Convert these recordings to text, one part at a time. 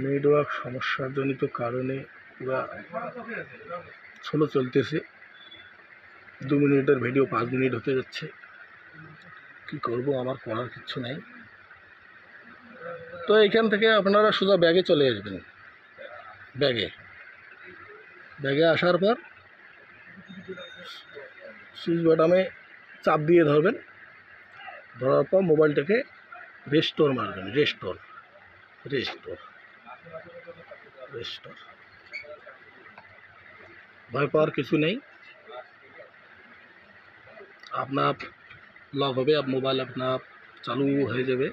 Network সমস্যাজনিত কারণে পুরা slow চলতেছে। 2 মিনিটের ভিডিও 5 মিনিট হতে যাচ্ছে। কি করব, আমার করার কিছু নাই। তো এইখান থেকে আপনারা সোজা ব্যাগে চলে আসবেন। ব্যাগে আসার পর সুইচ বাটনে চাপ দিয়ে ধরবেন। ধরার পর মোবাইলটাকে রেস্টোর মারবেন। রেস্টোর ভয় পাওয়ার কিছু নেই। আপনার লক হবে, মোবাইল আপনার চালু হয়ে যাবে।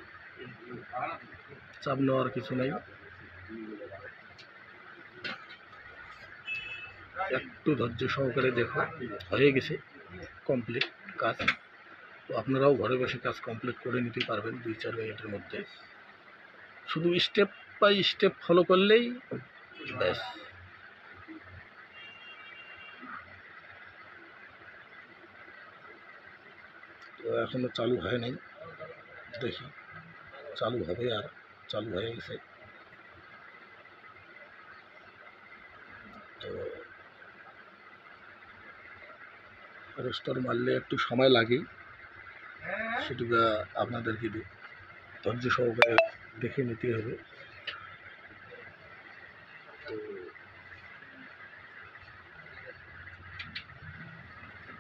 চাপ নেওয়ার কিছু নেই। একটু ধৈর্য সহকারে দেখো, হয়ে গেছে কমপ্লিট কাজ। তো আপনারাও ঘরে বসে কাজ কমপ্লিট করে নিতে পারবেন 2-4 মিনিটের মধ্যে। শুধু স্টেপ বাই স্টেপ ফলো করলেই ব্যাস। তো এখনো চালু হয় নাই, দেখি চালু হবে। আর চালু হয়ে গেছে। তো রেস্টোর মারলে একটু সময় লাগে, সেটা আপনাদেরকে ধৈর্য সহকারে দেখে নিতে হবে। তো